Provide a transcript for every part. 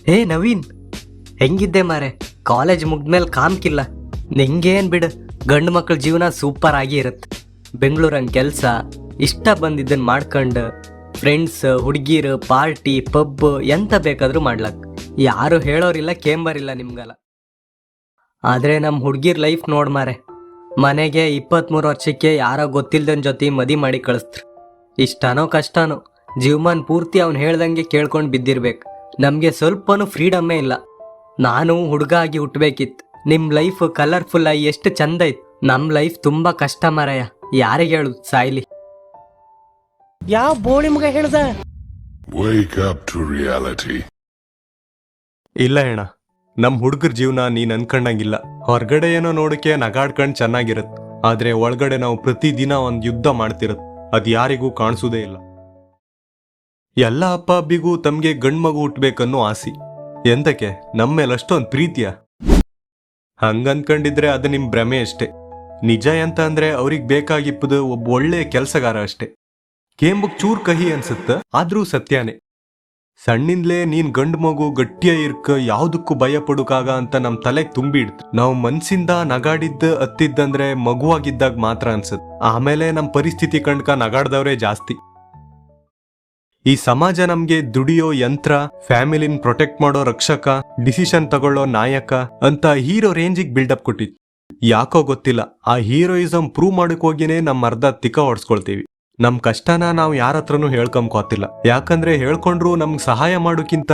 ಹೇ ನವೀನ್, ಹೆಂಗಿದ್ದೆ ಮಾರೆ? ಕಾಲೇಜ್ ಮುಗ್ದ್ಮೇಲೆ ಕಾಮ್ಕಿಲ್ಲ. ನಿಂಗೇನ್ ಬಿಡು, ಗಂಡು ಮಕ್ಳ ಜೀವನ ಸೂಪರ್ ಆಗಿ ಇರುತ್ತೆ. ಬೆಂಗಳೂರಂಗೆ ಕೆಲಸ, ಇಷ್ಟ ಬಂದಿದ್ದನ್ನು ಮಾಡ್ಕೊಂಡು ಫ್ರೆಂಡ್ಸ್, ಹುಡುಗಿರು, ಪಾರ್ಟಿ, ಪಬ್ ಎಂತ ಬೇಕಾದ್ರೂ ಮಾಡ್ಲಕ್. ಯಾರು ಹೇಳೋರಿಲ್ಲ, ಕೇಂಬರಿಲ್ಲ ನಿಮ್ಗಲ್ಲ. ಆದರೆ ನಮ್ಮ ಹುಡುಗಿರ್ ಲೈಫ್ ನೋಡ್ ಮಾರೆ, ಮನೆಗೆ 23 ವರ್ಷಕ್ಕೆ ಯಾರೋ ಗೊತ್ತಿಲ್ದನ್ ಜೊತೆ ಮದಿ ಮಾಡಿ ಕಳಿಸ್ತ್ರು. ಇಷ್ಟನೋ ಕಷ್ಟನೋ ಜೀವಮಾನ್ ಪೂರ್ತಿ ಅವ್ನು ಹೇಳ್ದಂಗೆ ಕೇಳ್ಕೊಂಡು ಬಿದ್ದಿರ್ಬೇಕು. ನಮಗೆ ಸ್ವಲ್ಪನೂ ಫ್ರೀಡಮ್ಮೇ ಇಲ್ಲ. ನಾನು ಹುಡುಗ ಆಗಿ ಹುಟ್ಟಬೇಕಿತ್ತು. ನಿಮ್ಮ ಲೈಫ್ ಕಲರ್ಫುಲ್ ಆಗಿ ಎಷ್ಟು ಚಂದ ಇತ್ತು. ನಮ್ಮ ಲೈಫ್ ತುಂಬ ಕಷ್ಟ ಮಾರಾಯ. ಯಾರಿಗೆ ಹೇಳು ಸಾಯ್ಲಿ? ಯಾವ ಬೋಳಿ ಮಗ ಹೇಳ್ದ? Wake up to reality. ಇಲ್ಲ ಅಣ್ಣ, ನಮ್ ಹುಡುಗರ ಜೀವನ ನೀನ್ ಅನ್ಕೊಂಡಂಗಿಲ್ಲ. ಹೊರಗಡೆ ಏನೋ ನೋಡಕ್ಕೆ ನಗಾಡ್ಕೊಂಡ್ ಚೆನ್ನಾಗಿರತ್, ಆದ್ರೆ ಒಳಗಡೆ ನಾವು ಪ್ರತಿದಿನ ಒಂದ್ ಯುದ್ಧ ಮಾಡ್ತಿರತ್. ಅದ್ ಯಾರಿಗೂ ಕಾಣಿಸೋದೇ ಇಲ್ಲ. ಎಲ್ಲ ಅಪ್ಪ ಅಬ್ಬಿಗೂ ತಮ್ಗೆ ಗಂಡ್ ಮಗು ಹುಟ್ಬೇಕನ್ನೋ ಆಸೆ. ಎಂತಕ್ಕೆ? ನಮ್ಮೇಲೆ ಅಷ್ಟೊಂದ್ ಪ್ರೀತಿಯ? ಹಂಗನ್ಕೊಂಡಿದ್ರೆ ಅದು ನಿಮ್ ಭ್ರಮೆ ಅಷ್ಟೇ. ನಿಜ ಎಂತ ಅಂದ್ರೆ ಅವ್ರಿಗೆ ಬೇಕಾಗಿಪ್ಪದು ಒಬ್ಬ ಒಳ್ಳೆ ಕೆಲ್ಸಗಾರ ಅಷ್ಟೇ. ಕೇಂಬಕ್ ಚೂರ್ ಕಹಿ ಅನ್ಸುತ್ತ, ಆದ್ರೂ ಸತ್ಯಾನೆ. ಸಣ್ಣಿಂದ್ಲೇ ನೀನ್ ಗಂಡ್ ಮಗು ಗಟ್ಟಿಯ ಇರ್ಕ ಯಾವ್ದಕ್ಕೂ ಭಯ ಪಡುಕಾಗ ಅಂತ ನಮ್ ತಲೆಗ್ ತುಂಬಿಡ್ತು. ನಾವು ಮನ್ಸಿಂದ ನಗಾಡಿದ್ದ ಅತ್ತಿದ್ದಂದ್ರೆ ಮಗುವಾಗಿದ್ದಾಗ ಮಾತ್ರ ಅನ್ಸತ್. ಆಮೇಲೆ ನಮ್ ಪರಿಸ್ಥಿತಿ ಕಂಡ್ಕ ನಗಾಡ್ದವ್ರೆ ಜಾಸ್ತಿ. ಈ ಸಮಾಜ ನಮ್ಗೆ ದುಡಿಯೋ ಯಂತ್ರ, ಫ್ಯಾಮಿಲಿನ್ ಪ್ರೊಟೆಕ್ಟ್ ಮಾಡೋ ರಕ್ಷಕ, ಡಿಸಿಷನ್ ತಗೊಳ್ಳೋ ನಾಯಕ ಅಂತ ಹೀರೋ ರೇಂಜಿಗೆ ಬಿಲ್ಡಪ್ ಕೊಟ್ಟಿತ್ತು. ಯಾಕೋ ಗೊತ್ತಿಲ್ಲ, ಆ ಹೀರೋಯಿಸಮ್ ಪ್ರೂವ್ ಮಾಡಕ್ ಹೋಗಿನೇ ನಮ್ ಅರ್ಧ ತಿಕ್ಕ ಹೊಡ್ಸ್ಕೊಳ್ತೀವಿ. ನಮ್ ಕಷ್ಟನ ನಾವು ಯಾರ ಹತ್ರನೂ ಹೇಳ್ಕೊಂಬಕೋತಿಲ್ಲ. ಯಾಕಂದ್ರೆ ಹೇಳ್ಕೊಂಡ್ರು ನಮ್ಗ್ ಸಹಾಯ ಮಾಡೋಕ್ಕಿಂತ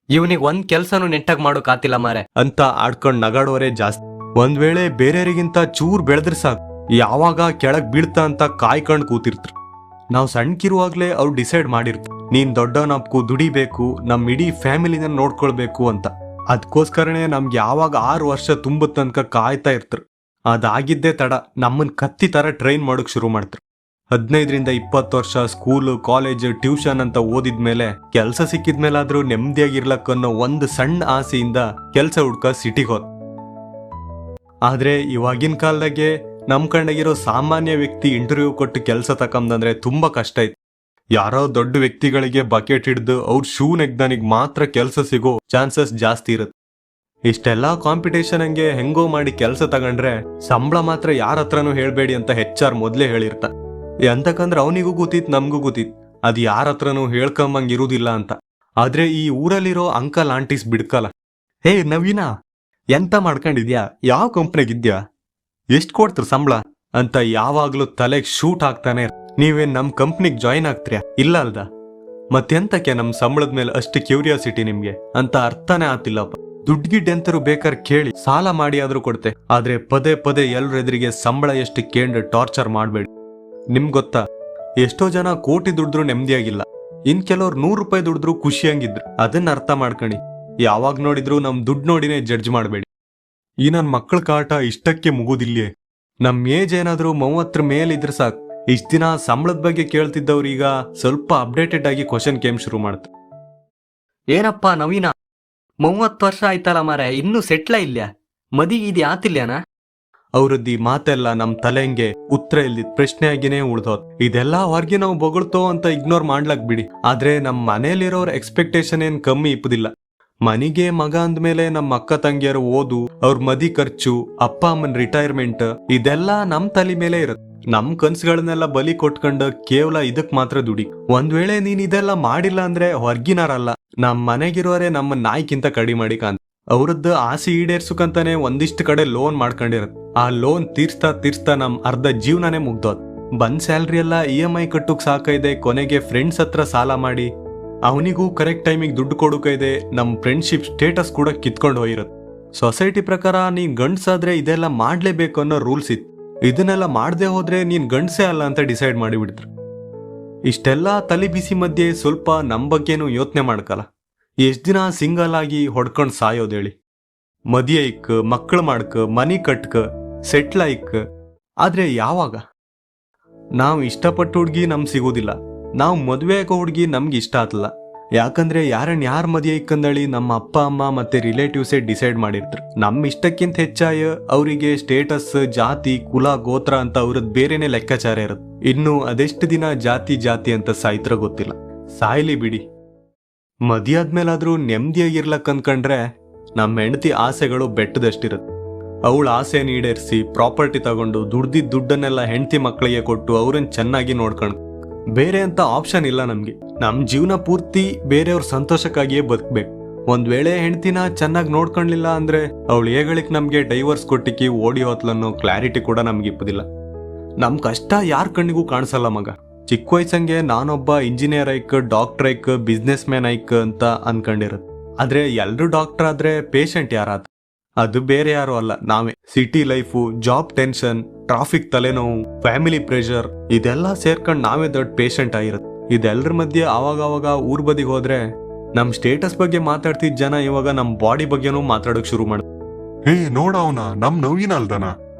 ಇವನಿಗೆ ಒಂದ್ ಕೆಲ್ಸನೂ ನೆಟ್ಟಾಗಿ ಮಾಡೋಕಾತಿಲ್ಲ ಮಾರೆ ಅಂತ ಆಡ್ಕೊಂಡ್ ನಗಾಡೋರೇ ಜಾಸ್ತಿ. ಒಂದ್ ವೇಳೆ ಬೇರೆಯವರಿಗಿಂತ ಚೂರ್ ಬೆಳೆದ್ರೆ ಸಾಕು, ಯಾವಾಗ ಕೆಳಗ್ ಬೀಳ್ತಾ ಅಂತ ಕಾಯ್ಕೊಂಡ್ ಕೂತಿರ್ತ್ರು. ನಾವ್ ಸಣ್ಣಕಿರುವಾಗ್ಲೇ ಅವ್ರು ಡಿಸೈಡ್ ಮಾಡಿರ್ತು, ನೀನ್ ದೊಡ್ಡವನಪ್ಕು ದುಡಿಬೇಕು, ನಮ್ ಇಡೀ ಫ್ಯಾಮಿಲಿನ ನೋಡ್ಕೊಳ್ಬೇಕು ಅಂತ. ಅದ್ಕೋಸ್ಕರನೇ ನಮ್ಗೆ ಯಾವಾಗ 6 ವರ್ಷ ತುಂಬ ತನಕ ಕಾಯ್ತಾ ಇರ್ತರು. ಅದಾಗಿದ್ದೇ ತಡ ನಮ್ಮನ್ ಕತ್ತಿ ತರ ಟ್ರೈನ್ ಮಾಡೋಕ್ ಶುರು ಮಾಡ್ತಾರೆ. 15ರಿಂದ 20 ವರ್ಷ ಸ್ಕೂಲು, ಕಾಲೇಜ್, ಟ್ಯೂಷನ್ ಅಂತ ಓದಿದ್ಮೇಲೆ ಕೆಲ್ಸ ಸಿಕ್ಕಿದ್ಮೇಲಾದ್ರೂ ನೆಮ್ಮದಿಯಾಗಿರ್ಲಕ್ಕನ್ನೋ ಒಂದು ಸಣ್ಣ ಆಸೆಯಿಂದ ಕೆಲ್ಸ ಹುಡ್ಕ ಸಿಟಿಗೆ ಹೋದ. ಆದ್ರೆ ಇವಾಗಿನ ಕಾಲದಾಗೆ ನಮ್ ಕಂಡಾಗಿರೋ ಸಾಮಾನ್ಯ ವ್ಯಕ್ತಿ ಇಂಟರ್ವ್ಯೂ ಕೊಟ್ಟು ಕೆಲ್ಸ ತಕಂದಂದ್ರೆ ತುಂಬಾ ಕಷ್ಟ ಇತ್ತು. ಯಾರೋ ದೊಡ್ಡ ವ್ಯಕ್ತಿಗಳಿಗೆ ಬಕೆಟ್ ಹಿಡ್ದು ಅವ್ರ ಶೂ ನೆಗ್ದಾನಿಗೆ ಮಾತ್ರ ಕೆಲ್ಸ ಸಿಗೋ ಚಾನ್ಸಸ್ ಜಾಸ್ತಿ ಇರುತ್ತೆ. ಇಷ್ಟೆಲ್ಲಾ ಕಾಂಪಿಟೇಷನ್ ಹಂಗೆ ಹೆಂಗೋ ಮಾಡಿ ಕೆಲ್ಸ ತಗೊಂಡ್ರೆ ಸಂಬಳ ಮಾತ್ರ ಯಾರ ಹತ್ರನೂ ಹೇಳ್ಬೇಡಿ ಅಂತ HR ಮೊದ್ಲೇ ಹೇಳಿರ್ತ. ಎಂತಕಂದ್ರೆ ಅವನಿಗೂ ಗೊತ್ತಿತ್, ನಮ್ಗೂ ಗೊತ್ತಿತ್, ಅದ್ ಯಾರ ಹತ್ರನೂ ಹೇಳ್ಕೊಂಬಂಗ್ ಇರುವುದಿಲ್ಲ ಅಂತ. ಆದ್ರೆ ಈ ಊರಲ್ಲಿರೋ ಅಂಕಲ್ ಆಂಟೀಸ್ ಬಿಡ್ಕಲ್ಲ. ಹೇ ನವೀನ, ಎಂತ ಮಾಡ್ಕೊಂಡಿದ್ಯಾ? ಯಾವ ಕಂಪ್ನಿಗಿದ್ಯಾ? ಎಷ್ಟ್ ಕೊಡ್ತೀರ ಸಂಬಳ ಅಂತ ಯಾವಾಗ್ಲೂ ತಲೆಗ್ ಶೂಟ್ ಹಾಕ್ತಾನೆ. ನೀವೇನ್ ನಮ್ ಕಂಪ್ನಿಗ್ ಜಾಯಿನ್ ಆಗ್ತೀರಾ? ಇಲ್ಲ ಅಲ್ದ? ಮತ್ತೆಂತಕ್ಕೆ ನಮ್ ಸಂಬಳದ ಮೇಲೆ ಅಷ್ಟು ಕ್ಯೂರಿಯಾಸಿಟಿ ನಿಮ್ಗೆ ಅಂತ ಅರ್ಥನೇ ಆತಿಲ್ಲಪ್ಪ. ದುಡ್ಡು ಗಿಡ್ ಎಂತರು ಬೇಕಾದ್ರೆ ಕೇಳಿ, ಸಾಲ ಮಾಡಿ ಆದ್ರೂ ಕೊಡ್ತೆ. ಆದ್ರೆ ಪದೇ ಪದೇ ಎಲ್ರ ಎದುರಿಗೆ ಸಂಬಳ ಎಷ್ಟು ಕೇಂದ್ರ ಟಾರ್ಚರ್ ಮಾಡ್ಬೇಡಿ. ನಿಮ್ಗೆ ಗೊತ್ತಾ, ಎಷ್ಟೋ ಜನ ಕೋಟಿ ದುಡಿದ್ರು ನೆಮ್ಮದಿಯಾಗಿಲ್ಲ, ಇನ್ ಕೆಲವ್ರು 100 ರೂಪಾಯಿ ದುಡಿದ್ರು ಖುಷಿಯಂಗಿದ್ರು. ಅದನ್ನ ಅರ್ಥ ಮಾಡ್ಕಣಿ. ಯಾವಾಗ ನೋಡಿದ್ರು ನಮ್ ದುಡ್ಡು ನೋಡಿನೇ ಜಡ್ಜ್ ಮಾಡ್ಬೇಡಿ. ಈ ನನ್ ಮಕ್ಕಳ ಕಾಟ ಇಷ್ಟಕ್ಕೆ ಮುಗುದಿಲ್ಲೇ. ನಮ್ ಏಜ್ ಏನಾದ್ರು 30 ಮೇಲಿದ್ರೆ ಸಾಕು. ಇಷ್ಟ ದಿನ ಸಂಬಳದ ಬಗ್ಗೆ ಕೇಳ್ತಿದ್ದವ್ರು ಈಗ ಸ್ವಲ್ಪ ಅಪ್ಡೇಟೆಡ್ ಆಗಿ ಕ್ವಶನ್ ಕೇಮ್ ಶುರು ಮಾಡ್ತಾರೆ. ಏನಪ್ಪಾ ನವೀನ, 30 ವರ್ಷ ಆಯ್ತಲ್ಲ ಮಾರೆ, ಇನ್ನೂ ಸೆಟ್ಲ ಇಲ್ಲ? ಮದಿ ಇದು ಆತಿಲ್ಯಾನ? ಅವ್ರದ್ದು ಈ ಮಾತೆಲ್ಲ ನಮ್ ತಲೆಂಗೆ ಉತ್ತರ ಇಲ್ದಿದ್ ಪ್ರಶ್ನೆ ಆಗಿನೇ ಉಳ್ದೋದ್. ಇದೆಲ್ಲ ಹೊರ್ಗೆ ನಾವು ಬೊಗಳ್ತೋ ಅಂತ ಇಗ್ನೋರ್ ಮಾಡ್ಲಕ್ ಬಿಡಿ. ಆದ್ರೆ ನಮ್ ಮನೇಲಿರೋರ್ ಎಕ್ಸ್ಪೆಕ್ಟೇಷನ್ ಏನ್ ಕಮ್ಮಿ ಇಪ್ಪದಿಲ್ಲ. ಮನಿಗೆ ಮಗ ಅಂದ್ಮೇಲೆ ನಮ್ ಅಕ್ಕ ತಂಗಿಯರು ಓದು, ಅವ್ರ ಮದಿ ಖರ್ಚು, ಅಪ್ಪ ಅಮ್ಮನ್ ರಿಟೈರ್ಮೆಂಟ್ ಇದೆಲ್ಲ ನಮ್ ತಲೆ ಮೇಲೆ ಇರುತ್ತೆ. ನಮ್ ಕನ್ಸುಗಳನ್ನೆಲ್ಲ ಬಲಿ ಕೊಟ್ಕೊಂಡು ಕೇವಲ ಇದಕ್ ಮಾತ್ರ ದುಡಿ. ಒಂದ್ ವೇಳೆ ನೀನ್ ಇದೆಲ್ಲ ಮಾಡಿಲ್ಲ ಅಂದ್ರೆ ಹೊರ್ಗಿನಾರಲ್ಲ, ನಮ್ ಮನೆಗಿರೋರೆ ನಮ್ಮ ನಾಯ್ಕಿಂತ ಕಡಿಮೆ ಮಾಡಿ ಕಾಂತ. ಅವ್ರದ್ದು ಆಸೆ ಈಡೇರ್ಸುಕಂತಾನೆ ಒಂದಿಷ್ಟು ಕಡೆ ಲೋನ್ ಮಾಡ್ಕೊಂಡಿರತ್. ಆ ಲೋನ್ ತೀರ್ಸ್ತಾ ನಮ್ ಅರ್ಧ ಜೀವನನೇ ಮುಗ್ದೋದ್. ಬಂದ್ ಸ್ಯಾಲ್ರಿ ಎಲ್ಲ EMI ಕಟ್ಟುಕ್ ಸಾಕೈದೆ. ಕೊನೆಗೆ ಫ್ರೆಂಡ್ಸ್ ಹತ್ರ ಸಾಲ ಮಾಡಿ ಅವನಿಗೂ ಕರೆಕ್ಟ್ ಟೈಮಿಗೆ ದುಡ್ಡು ಕೊಡೋಕೈದೆ. ನಮ್ ಫ್ರೆಂಡ್ಶಿಪ್ ಸ್ಟೇಟಸ್ ಕೂಡ ಕಿತ್ಕೊಂಡು ಹೋಗಿರತ್. ಸೊಸೈಟಿ ಪ್ರಕಾರ ನೀನ್ ಗಂಡ್ಸಾದ್ರೆ ಇದೆಲ್ಲ ಮಾಡ್ಲೇಬೇಕು ಅನ್ನೋ ರೂಲ್ಸ್ ಇತ್ತು. ಇದನ್ನೆಲ್ಲ ಮಾಡದೆ ಹೋದ್ರೆ ನೀನ್ ಗಂಡ್ಸೇ ಅಲ್ಲ ಅಂತ ಡಿಸೈಡ್ ಮಾಡಿಬಿಡ್ತಾರೆ. ಇಷ್ಟೆಲ್ಲ ತಲೆ ಬಿಸಿ ಮಧ್ಯೆ ಸ್ವಲ್ಪ ನಮ್ ಬಗ್ಗೆನೂ ಯೋಚನೆ ಮಾಡ್ಕಲ್ಲ. ಎಷ್ಟ್ ದಿನ ಸಿಂಗಲ್ ಆಗಿ ಹೊಡ್ಕೊಂಡ್ ಸಾಯೋದೇಳಿ? ಮದಿ ಐಕ್, ಮಕ್ಕಳು ಮಾಡ್ಕ, ಮನಿ ಕಟ್ಕ, ಸೆಟ್ಲ್ ಐಕ್. ಆದ್ರೆ ಯಾವಾಗ? ನಾವ್ ಇಷ್ಟಪಟ್ಟ ಹುಡ್ಗಿ ನಮ್ಗೆ ಸಿಗೋದಿಲ್ಲ. ನಾವು ಮದ್ವೆ ಆಗೋ ಹುಡ್ಗಿ ನಮ್ಗೆ ಇಷ್ಟ ಆತಲ್ಲ. ಯಾಕಂದ್ರೆ ಯಾರ್ ಮದಿ ಐಕ್ಕಂದಳಿ ನಮ್ಮ ಅಪ್ಪ ಅಮ್ಮ ಮತ್ತೆ ರಿಲೇಟಿವ್ಸೇ ಡಿಸೈಡ್ ಮಾಡಿರ್ತಾರೆ. ನಮ್ ಇಷ್ಟಕ್ಕಿಂತ ಹೆಚ್ಚಾಯ ಅವರಿಗೆ ಸ್ಟೇಟಸ್, ಜಾತಿ, ಕುಲ, ಗೋತ್ರ ಅಂತ ಅವ್ರದ್ ಬೇರೆನೆ ಲೆಕ್ಕಾಚಾರ ಇರುತ್ತೆ. ಇನ್ನು ಅದೆಷ್ಟು ದಿನ ಜಾತಿ ಅಂತ ಸಾಯ್ತ್ರ ಗೊತ್ತಿಲ್ಲ. ಸಾಯ್ಲಿ ಬಿಡಿ. ಮದುವೆಯಾದ್ಮೇಲಾದ್ರೂ ನೆಮ್ಮದಿಯಾಗಿರ್ಲಕ್ ಅನ್ಕಂಡ್ರೆ ನಮ್ಮ ಹೆಂಡತಿ ಆಸೆಗಳು ಬೆಟ್ಟದಷ್ಟಿರುತ್ತೆ. ಅವಳ ಆಸೆ ಈಡೇರಿಸಿ ಪ್ರಾಪರ್ಟಿ ತಗೊಂಡು ದುಡ್ದಿದ್ದ ದುಡ್ಡನ್ನೆಲ್ಲ ಹೆಂಡತಿ ಮಕ್ಕಳಿಗೆ ಕೊಟ್ಟು ಅವ್ರನ್ನ ಚೆನ್ನಾಗಿ ನೋಡ್ಕೊಂಡು ಬೇರೆ ಅಂತ ಆಪ್ಷನ್ ಇಲ್ಲ ನಮ್ಗೆ. ನಮ್ ಜೀವನ ಪೂರ್ತಿ ಬೇರೆಯವ್ರ ಸಂತೋಷಕ್ಕಾಗಿಯೇ ಬದುಕ್ಬೇಕು. ಒಂದ್ ವೇಳೆ ಹೆಂಡತಿನ ಚೆನ್ನಾಗಿ ನೋಡ್ಕೊಂಡ್ಲಿಲ್ಲ ಅಂದ್ರೆ ಅವಳು ಹೇಗಳಿಕ್ ನಮ್ಗೆ ಡೈವರ್ಸ್ ಕೊಟ್ಟಿಕ್ಕಿ ಓಡಿ ಹೋತ್ಲನ್ನೋ ಕ್ಲಾರಿಟಿ ಕೂಡ ನಮ್ಗೆ ಇಪ್ಪದಿಲ್ಲ. ನಮ್ ಕಷ್ಟ ಯಾರ ಕಣ್ಣಿಗೂ ಕಾಣಿಸಲ್ಲ ಮಗ. ಚಿಕ್ಕ ವಯಸ್ಸಂಗೆ ನಾನೊಬ್ಬ engineer hike, doctor hike, business man hike ಅಂತ ಅನ್ಕೊಂಡಿರೋದು. ಆದ್ರೆ ಎಲ್ರು ಡಾಕ್ಟರ್ ಆದ್ರೆ ಪೇಷಂಟ್ ಯಾರಾದ? ಅದು ಬೇರೆ ಯಾರು ಅಲ್ಲ, ನಾವೇ. City life, job tension, traffic ತಲೆನೋವು, ಫ್ಯಾಮಿಲಿ ಪ್ರೆಷರ್ ಇದೆಲ್ಲ ಸೇರ್ಕೊಂಡು ನಾವೇ ದೊಡ್ಡ ಪೇಷಂಟ್ ಆಗಿರೋದು. ಇದೆಲ್ಲರ ಮಧ್ಯೆ ಆವಾಗ ಊರ್ ಬದಿಗೆ ಹೋದ್ರೆ ನಮ್ ಸ್ಟೇಟಸ್ ಬಗ್ಗೆ ಮಾತಾಡ್ತಿದ್ ಜನ ಇವಾಗ ನಮ್ ಬಾಡಿ ಬಗ್ಗೆನೂ ಮಾತಾಡಕ್ ಶುರು ಮಾಡ. ಹೇ ನೋಡ ಅವನ ನಮ್ ನವೀನ ಅಲ್ದನ,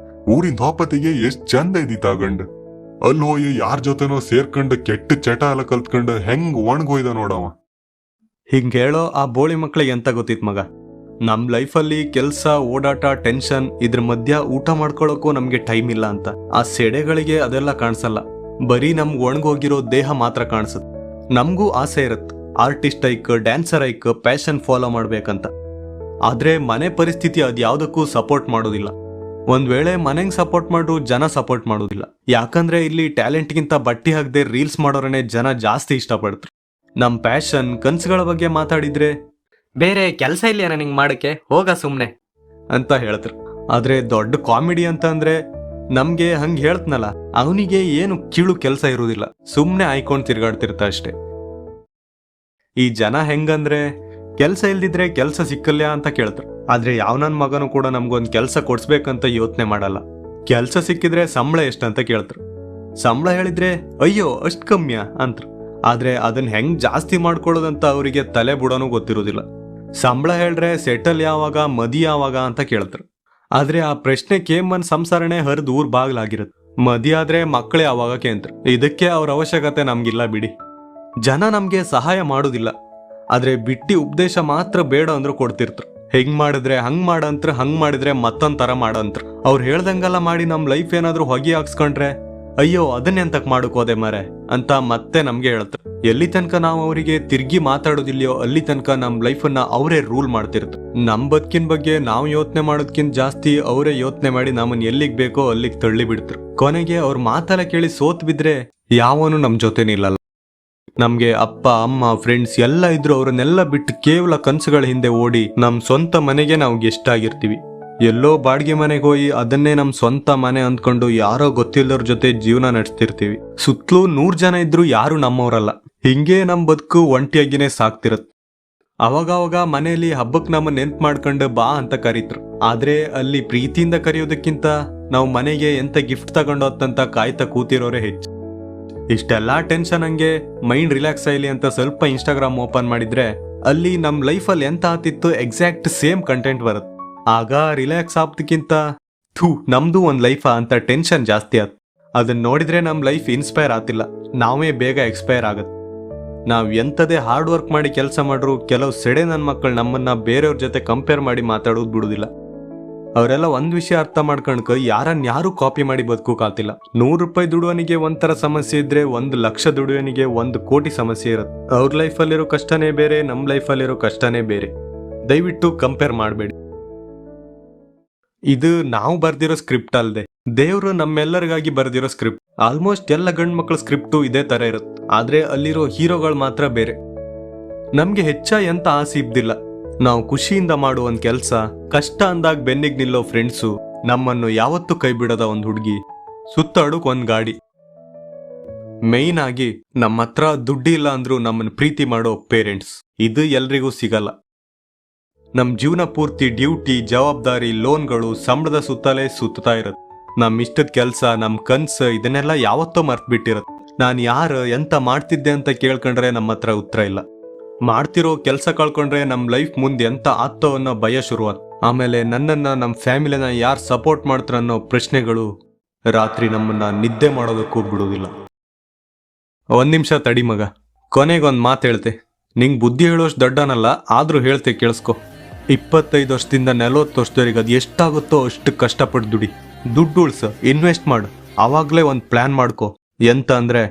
ಊರಿನ ಹೋಪತಿಗೆ ಎಷ್ಟ್ ಚಂದ ಇದ್ದಿತ್ತ ಗಂಡ. ಅಲ್ಲಿ ಹೋಗಿ ಯಾರ ಜೊತೆನೋ ಸೇರ್ಕೊಂಡು ಕೆಟ್ಟ ಚಟ ಎಲ್ಲ ಕಲ್ತ್ಕೊಂಡು ಹೆಂಗ್ ಒಣಗೋಯ್ದ ನೋಡವ. ಹಿಂಗ್ ಹೇಳೋ ಆ ಬೋಳಿ ಮಕ್ಳಿಗೆ ಎಂತ ಗೊತ್ತಿತ್ ಮಗ, ನಮ್ ಲೈಫಲ್ಲಿ ಕೆಲ್ಸ, ಓಡಾಟ, ಟೆನ್ಷನ್ ಇದ್ರ ಮಧ್ಯ ಊಟ ಮಾಡ್ಕೊಳಕ್ಕೂ ನಮ್ಗೆ ಟೈಮ್ ಇಲ್ಲ ಅಂತ. ಆ ಸೆಡೆಗಳಿಗೆ ಅದೆಲ್ಲ ಕಾಣಿಸಲ್ಲ, ಬರೀ ನಮ್ಗೆ ಒಣಗೋಗಿರೋ ದೇಹ ಮಾತ್ರ ಕಾಣಿಸುತ್ತೆ. ನಮ್ಗೂ ಆಸೆ ಇರತ್ತೆ, artist hike, dancer hike, passion follow ಮಾಡ್ಬೇಕಂತ. ಆದ್ರೆ ಮನೆ ಪರಿಸ್ಥಿತಿ ಅದ್ಯಾವುದಕ್ಕೂ ಸಪೋರ್ಟ್ ಮಾಡೋದಿಲ್ಲ. ಒಂದ್ ವೇಳೆ ಮನೆಗೆ ಸಪೋರ್ಟ್ ಮಾಡ್ರು ಜನ ಸಪೋರ್ಟ್ ಮಾಡೋದಿಲ್ಲ. ಯಾಕಂದ್ರೆ ಇಲ್ಲಿ ಟ್ಯಾಲೆಂಟ್ಗಿಂತ ಬಟ್ಟಿ ಹಾಕದೆ ರೀಲ್ಸ್ ಮಾಡೋರನ್ನೇ ಜನ ಜಾಸ್ತಿ ಇಷ್ಟಪಡ್ತಾರೆ. ನಮ್ ಪ್ಯಾಷನ್, ಕನ್ಸುಗಳ ಬಗ್ಗೆ ಮಾತಾಡಿದ್ರೆ ಬೇರೆ ಕೆಲಸ ಇಲ್ಲ ನಿಂಗೆ ಮಾಡಕ್ಕೆ, ಹೋಗ ಸುಮ್ಮನೆ ಅಂತ ಹೇಳ್ತಾರೆ. ಆದ್ರೆ ದೊಡ್ಡ ಕಾಮಿಡಿ ಅಂತ ಅಂದ್ರೆ ನಮ್ಗೆ ಹಂಗ್ ಹೇಳ್ತನಲ್ಲ, ಅವನಿಗೆ ಏನು ಕೀಳು ಕೆಲಸ ಇರುವುದಿಲ್ಲ, ಸುಮ್ನೆ ಆಯ್ಕೊಂಡ್ ತಿರ್ಗಾಡ್ತಿರ್ತ ಅಷ್ಟೇ. ಈ ಜನ ಹೆಂಗಂದ್ರೆ ಕೆಲ್ಸ ಇಲ್ದಿದ್ರೆ ಕೆಲ್ಸ ಸಿಕ್ಕಲ್ಯಾ ಅಂತ ಕೇಳ್ತಾರೆ. ಆದ್ರೆ ಯಾವ ನನ್ ಮಗನೂ ಕೂಡ ನಮ್ಗೊಂದ್ ಕೆಲ್ಸ ಕೊಡ್ಸ್ಬೇಕಂತ ಯೋಚನೆ ಮಾಡಲ್ಲ. ಕೆಲ್ಸ ಸಿಕ್ಕಿದ್ರೆ ಸಂಬಳ ಎಷ್ಟಂತ ಕೇಳ್ತಾರೆ. ಸಂಬಳ ಹೇಳಿದ್ರೆ ಅಯ್ಯೋ ಅಷ್ಟ್ ಕಮ್ಮಿಯಾ ಅಂತ. ಆದ್ರೆ ಅದನ್ನ ಹೆಂಗ್ ಜಾಸ್ತಿ ಮಾಡ್ಕೊಳ್ಳೋದಂತ ಅವರಿಗೆ ತಲೆ ಬುಡನೂ ಗೊತ್ತಿರೋದಿಲ್ಲ. ಸಂಬಳ ಹೇಳ್ರೆ ಸೆಟಲ್ ಯಾವಾಗ, ಮದಿ ಯಾವಾಗ ಅಂತ ಕೇಳ್ತಾರೆ. ಆದ್ರೆ ಆ ಪ್ರಶ್ನೆ ಕೇಮನ್ ಸಂಸಾರನೇ ಹರಿದು ಊರ್ ಬಾಗ್ಲಾಗಿರುತ್ತೆ. ಮದಿ ಆದ್ರೆ ಮಕ್ಕಳೇ ಯಾವಾಗ ಕೇಂದ್ರ. ಇದಕ್ಕೆ ಅವ್ರ ಅವಶ್ಯಕತೆ ನಮ್ಗಿಲ್ಲ ಬಿಡಿ. ಜನ ನಮ್ಗೆ ಸಹಾಯ ಮಾಡೋದಿಲ್ಲ, ಆದ್ರೆ ಬಿಟ್ಟಿ ಉಪದೇಶ ಮಾತ್ರ ಬೇಡ ಅಂದ್ರೂ ಕೊಡ್ತಿರ್ತಾರೆ. ಹೆಂಗ್ ಮಾಡಿದ್ರೆ ಹಂಗ್ ಮಾಡಂತ್ರ, ಹಂಗ್ ಮಾಡಿದ್ರೆ ಮತ್ತೊಂದ್ ತರ ಮಾಡಂತ್ರ. ಅವ್ರು ಹೇಳ್ದಂಗೆಲ್ಲ ಮಾಡಿ ನಮ್ ಲೈಫ್ ಏನಾದ್ರೂ ಹೊಗೆ ಹಾಕ್ಸ್ಕೊಂಡ್ರೆ ಅಯ್ಯೋ ಅದನ್ನೆಂತಕ್ ಮಾಡೋಕೋದೆ ಮರೆ ಅಂತ ಮತ್ತೆ ನಮ್ಗೆ ಹೇಳ್ತಾರೆ. ಎಲ್ಲಿ ತನಕ ನಾವು ಅವರಿಗೆ ತಿರ್ಗಿ ಮಾತಾಡೋದಿಲ್ಯೋ ಅಲ್ಲಿ ತನಕ ನಮ್ ಲೈಫನ್ನ ಅವರೇ ರೂಲ್ ಮಾಡ್ತಿರ್ತಾರೆ. ನಮ್ ಬದುಕಿನ ಬಗ್ಗೆ ನಾವು ಯೋಚನೆ ಮಾಡೋದ್ಕಿಂತ ಜಾಸ್ತಿ ಅವರೇ ಯೋಚನೆ ಮಾಡಿ ನಮ್ಮನ್ನ ಎಲ್ಲಿಗ್ ಬೇಕೋ ಅಲ್ಲಿಗೆ ತಳ್ಳಿ ಬಿಡ್ತಾರೆ. ಕೊನೆಗೆ ಅವ್ರ ಮಾತೆಲ್ಲ ಕೇಳಿ ಸೋತ್ ಬಿದ್ರೆ ಯಾವನು ನಮ್ ಜೊತೆ ನಿಲ್ಲಲ್ಲ. ನಮ್ಗೆ ಅಪ್ಪ, ಅಮ್ಮ, ಫ್ರೆಂಡ್ಸ್ ಎಲ್ಲ ಇದ್ರು ಅವ್ರನ್ನೆಲ್ಲ ಬಿಟ್ಟು ಕೇವಲ ಕನ್ಸುಗಳ ಹಿಂದೆ ಓಡಿ ನಮ್ ಸ್ವಂತ ಮನೆಗೆ ನಾವು ಗೆಸ್ಟ್ ಆಗಿರ್ತೀವಿ. ಎಲ್ಲೋ ಬಾಡಿಗೆ ಮನೆಗೆ ಹೋಗಿ ಅದನ್ನೇ ನಮ್ ಸ್ವಂತ ಮನೆ ಅಂದ್ಕೊಂಡು ಯಾರೋ ಗೊತ್ತಿಲ್ಲವ್ರ ಜೊತೆ ಜೀವನ ನಡೆಸ್ತಿರ್ತೀವಿ. ಸುತ್ತಲೂ 100 ಜನ ಇದ್ರು ಯಾರು ನಮ್ಮವ್ರಲ್ಲ. ಹಿಂಗೆ ನಮ್ ಬದುಕು ಒಂಟಿಯಾಗಿನೇ ಸಾಕ್ತಿರತ್. ಅವಾಗವಾಗ ಮನೆಯಲ್ಲಿ ಹಬ್ಬಕ್ ನಮ್ಮನ್ನ ನೆನ್ಪು ಮಾಡ್ಕೊಂಡು ಬಾ ಅಂತ ಕರೀತ್ರು. ಆದ್ರೆ ಅಲ್ಲಿ ಪ್ರೀತಿಯಿಂದ ಕರೆಯೋದಕ್ಕಿಂತ ನಾವು ಮನೆಗೆ ಎಂತ ಗಿಫ್ಟ್ ತಗೊಂಡೋತ್ತಂತ ಕಾಯ್ತಾ ಕೂತಿರೋರೇ ಹೆಚ್ಚು. ಇಷ್ಟೆಲ್ಲ ಟೆನ್ಷನ್ ಹಂಗೆ ಮೈಂಡ್ ರಿಲ್ಯಾಕ್ಸ್ ಆಗಲಿ ಅಂತ ಸ್ವಲ್ಪ ಇನ್ಸ್ಟಾಗ್ರಾಮ್ ಓಪನ್ ಮಾಡಿದ್ರೆ ಅಲ್ಲಿ ನಮ್ ಲೈಫಲ್ಲಿ ಎಂತ ಆತಿತ್ತು ಎಕ್ಸಾಕ್ಟ್ ಸೇಮ್ ಕಂಟೆಂಟ್ ಬರುತ್ತೆ. ಆಗ ರಿಲ್ಯಾಕ್ಸ್ ಆಗೋದಕ್ಕಿಂತ ನಮ್ದು ಒಂದ್ ಲೈಫಾ ಅಂತ ಟೆನ್ಷನ್ ಜಾಸ್ತಿ ಆತ್. ಅದನ್ನ ನೋಡಿದ್ರೆ ನಮ್ ಲೈಫ್ ಇನ್ಸ್ಪೈರ್ ಆತಿಲ್ಲ, ನಾವೇ ಬೇಗ ಎಕ್ಸ್ಪೈರ್ ಆಗತ್ತೆ. ನಾವ್ ಎಂತದೇ ಹಾರ್ಡ್ ವರ್ಕ್ ಮಾಡಿ ಕೆಲಸ ಮಾಡ್ರು ಕೆಲವು ಸೆಡೆ ನನ್ ಮಕ್ಕಳು ನಮ್ಮನ್ನ ಬೇರೆಯವ್ರ ಜೊತೆ ಕಂಪೇರ್ ಮಾಡಿ ಮಾತಾಡೋದು ಬಿಡುದಿಲ್ಲ. ಅವರೆಲ್ಲ ಒಂದ್ ವಿಷಯ ಅರ್ಥ ಮಾಡ್ಕೊಂಡ್ಕ ಯಾರು ಕಾಪಿ ಮಾಡಿ ಬದುಕೋಕಾತಿಲ್ಲ. 100 ರೂಪಾಯಿ ದುಡುವನಿಗೆ ಒಂಥರ ಸಮಸ್ಯೆ ಇದ್ರೆ 1 ಲಕ್ಷ ದುಡುವನಿಗೆ 1 ಕೋಟಿ ಸಮಸ್ಯೆ ಇರುತ್ತೆ. ಅವ್ರ ಲೈಫಲ್ಲಿರೋ ಕಷ್ಟನೇ ಬೇರೆ, ನಮ್ ಲೈಫಲ್ಲಿರೋ ಕಷ್ಟನೇ ಬೇರೆ. ದಯವಿಟ್ಟು ಕಂಪೇರ್ ಮಾಡಬೇಡಿ. ಇದು ನಾವು ಬರ್ದಿರೋ ಸ್ಕ್ರಿಪ್ಟ್ ಅಲ್ದೆ, ದೇವ್ರು ನಮ್ಮೆಲ್ಲರಿಗಾಗಿ ಬರ್ದಿರೋ ಸ್ಕ್ರಿಪ್ಟ್. ಆಲ್ಮೋಸ್ಟ್ ಎಲ್ಲ ಗಂಡ್ ಮಕ್ಳ ಸ್ಕ್ರಿಪ್ಟು ಇದೇ ತರ ಇರುತ್ತೆ. ಆದ್ರೆ ಅಲ್ಲಿರೋ ಹೀರೋಗಳು ಮಾತ್ರ ಬೇರೆ. ನಮ್ಗೆ ಹೆಚ್ಚ ಎಂತ ಆಸೆ ಇಬ್ದಿಲ್ಲ. ನಾವು ಖುಷಿಯಿಂದ ಮಾಡುವ ಒಂದ್ ಕೆಲ್ಸ, ಕಷ್ಟ ಅಂದಾಗ ಬೆನ್ನಿಗೆ ನಿಲ್ಲೋ ಫ್ರೆಂಡ್ಸು, ನಮ್ಮನ್ನು ಯಾವತ್ತೂ ಕೈ ಬಿಡದ ಒಂದ್ ಹುಡುಗಿ, ಸುತ್ತಾಡೋಕ್ ಒಂದ್ ಗಾಡಿ. ಮೇಯ್ನ್ ಆಗಿ ನಮ್ಮ ಹತ್ರ ದುಡ್ಡಿಲ್ಲ ಅಂದ್ರೂ ನಮ್ಮನ್ನ ಪ್ರೀತಿ ಮಾಡೋ ಪೇರೆಂಟ್ಸ್. ಇದು ಎಲ್ರಿಗೂ ಸಿಗಲ್ಲ. ನಮ್ ಜೀವನ ಪೂರ್ತಿ ಡ್ಯೂಟಿ, ಜವಾಬ್ದಾರಿ, ಲೋನ್ಗಳು, ಸಂಬಳದ ಸುತ್ತಲೇ ಸುತ್ತಾ ಇರತ್ತೆ. ನಮ್ ಇಷ್ಟದ ಕೆಲ್ಸ, ನಮ್ ಕನ್ಸು ಇದನ್ನೆಲ್ಲ ಯಾವತ್ತೋ ಮರ್ತ್ ಬಿಟ್ಟಿರತ್ತೆ. ನಾನ್ ಯಾರು ಎಂತ ಮಾಡ್ತಿದ್ದೆ ಅಂತ ಕೇಳ್ಕೊಂಡ್ರೆ ನಮ್ಮ ಹತ್ರ ಉತ್ತರ ಇಲ್ಲ. ಮಾಡ್ತಿರೋ ಕೆಲಸ ಕಳ್ಕೊಂಡ್ರೆ ನಮ್ ಲೈಫ್ ಮುಂದೆ ಎಂತ ಆಗ್ತೋ ಅನ್ನೋ ಭಯ ಶುರುವಾತ್. ಆಮೇಲೆ ನನ್ನನ್ನ, ನಮ್ ಫ್ಯಾಮಿಲಿನ ಯಾರು ಸಪೋರ್ಟ್ ಮಾಡ್ತಾರ ಅನ್ನೋ ಪ್ರಶ್ನೆಗಳು ರಾತ್ರಿ ನಮ್ಮನ್ನ ನಿದ್ದೆ ಮಾಡೋದಕ್ಕೂ ಬಿಡುವುದಿಲ್ಲ. 1 ನಿಮಿಷ ತಡಿ ಮಗ, ಕೊನೆಗೊಂದ್ ಮಾತು ಹೇಳ್ತೆ. ನಿಂಗ್ ಬುದ್ಧಿ ಹೇಳೋಷ್ಟು ದೊಡ್ಡನಲ್ಲ, ಆದ್ರೂ ಹೇಳ್ತೆ ಕೇಳಿಸ್ಕೊ. 25 ವರ್ಷದಿಂದ 40 ವರ್ಷದವರೆಗೆ ಅದು ಎಷ್ಟಾಗುತ್ತೋ ಅಷ್ಟು ಕಷ್ಟಪಟ್ಟು ದುಡಿ, ದುಡ್ಡು ಉಳ್ಸ, ಇನ್ವೆಸ್ಟ್ ಮಾಡು. ಆವಾಗ್ಲೇ ಒಂದ್ ಪ್ಲಾನ್ ಮಾಡ್ಕೊ. ಎಂತ ಅಂದ್ರೆ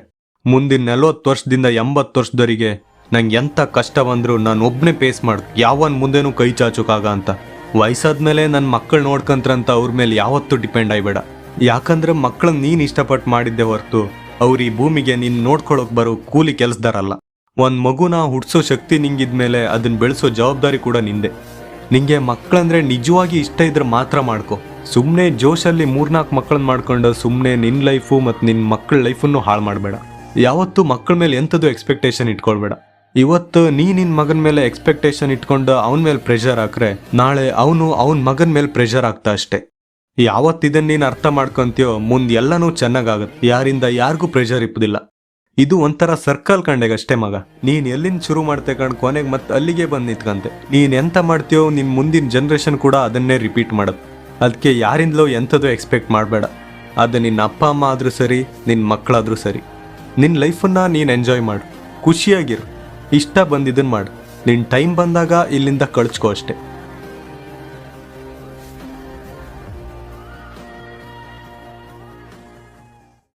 ಮುಂದಿನ 40 ವರ್ಷದಿಂದ 80 ವರ್ಷದವರೆಗೆ ನಂಗೆ ಎಂಥ ಕಷ್ಟ ಬಂದ್ರು ನಾನು ಒಬ್ಬನೇ ಫೇಸ್ ಮಾಡ್ ಯಾವನ್ ಮುಂದೆನೂ ಕೈ ಚಾಚೋಕಾಗ ಅಂತ. ವಯಸ್ಸಾದ್ಮೇಲೆ ನನ್ನ ಮಕ್ಕಳು ನೋಡ್ಕಂತ್ರಂತ ಅವ್ರ ಮೇಲೆ ಯಾವತ್ತೂ ಡಿಪೆಂಡ್ ಆಗ್ಬೇಡ. ಯಾಕಂದ್ರೆ ಮಕ್ಕಳನ್ನ ನೀನು ಇಷ್ಟಪಟ್ಟು ಮಾಡಿದ್ದೆ ಹೊರತು ಅವ್ರು ಈ ಭೂಮಿಗೆ ನೀನು ನೋಡ್ಕೊಳಕ್ ಬರೋ ಕೂಲಿ ಕೆಲಸದಾರಲ್ಲ. ಒಂದು ಮಗುನ ಹುಡ್ಸೋ ಶಕ್ತಿ ನಿಂಗಿದ್ಮೇಲೆ ಅದನ್ನ ಬೆಳೆಸೋ ಜವಾಬ್ದಾರಿ ಕೂಡ ನಿಂದೆ. ನಿಂಗೆ ಮಕ್ಕಳಂದ್ರೆ ನಿಜವಾಗಿ ಇಷ್ಟ ಇದ್ರೆ ಮಾತ್ರ ಮಾಡ್ಕೊ. ಸುಮ್ಮನೆ ಜೋಶಲ್ಲಿ 3-4 ಮಕ್ಕಳನ್ನ ಮಾಡ್ಕೊಂಡು ಸುಮ್ಮನೆ ನಿನ್ನ ಲೈಫು ಮತ್ತು ನಿನ್ನ ಮಕ್ಕಳ ಲೈಫನ್ನು ಹಾಳು ಮಾಡಬೇಡ. ಯಾವತ್ತೂ ಮಕ್ಕಳ ಮೇಲೆ ಎಂಥದ್ದು ಎಕ್ಸ್ಪೆಕ್ಟೇಷನ್ ಇಟ್ಕೊಳ್ಬೇಡ. ಇವತ್ತು ನಿನ್ನ ಮಗನ ಮೇಲೆ ಎಕ್ಸ್ಪೆಕ್ಟೇಷನ್ ಇಟ್ಕೊಂಡು ಅವನ ಮೇಲೆ ಪ್ರೆಷರ್ ಹಾಕ್ರೆ ನಾಳೆ ಅವನ ಮಗನ ಮೇಲೆ ಪ್ರೆಷರ್ ಆಗ್ತಾ ಅಷ್ಟೇ. ಯಾವತ್ತಿದನ್ನು ನೀನು ಅರ್ಥ ಮಾಡ್ಕೊಂತೀಯೋ ಮುಂದೆ ಎಲ್ಲನೂ ಚೆನ್ನಾಗಾಗುತ್ತೆ. ಯಾರಿಂದ ಯಾರಿಗೂ ಪ್ರೆಷರ್ ಇಪ್ಪುದಿಲ್ಲ. ಇದು ಒಂಥರ ಸರ್ಕಲ್ ಕಂಡೆಗಷ್ಟೇ ಮಗ. ನೀನು ಎಲ್ಲಿಂದ ಶುರು ಮಾಡ್ತೆ ಕಂಡು ಕೊನೆಗೆ ಮತ್ತೆ ಅಲ್ಲಿಗೆ ಬಂದು ನಿಂತ್ಕಂತೆ. ನೀನು ಎಂತ ಮಾಡ್ತೀಯೋ ನಿನ್ನ ಮುಂದಿನ ಜನ್ರೇಷನ್ ಕೂಡ ಅದನ್ನೇ ರಿಪೀಟ್ ಮಾಡೋದು. ಅದಕ್ಕೆ ಯಾರಿಂದಲೋ ಎಂಥದ್ದು ಎಕ್ಸ್ಪೆಕ್ಟ್ ಮಾಡಬೇಡ. ಅದು ನಿನ್ನ ಅಪ್ಪ ಅಮ್ಮ ಆದರೂ ಸರಿ, ನಿನ್ನ ಮಕ್ಕಳಾದರೂ ಸರಿ. ನಿನ್ನ ಲೈಫನ್ನು ನೀನು ಎಂಜಾಯ್ ಮಾಡು, ಖುಷಿಯಾಗಿರು, ಇಷ್ಟ ಬಂದಿದ್ದನ್ನು ಮಾಡು. ನಿನ್ನ ಟೈಮ್ ಬಂದಾಗ ಇಲ್ಲಿಂದ ಕಳಿಸ್ಕೋ ಅಷ್ಟೇ.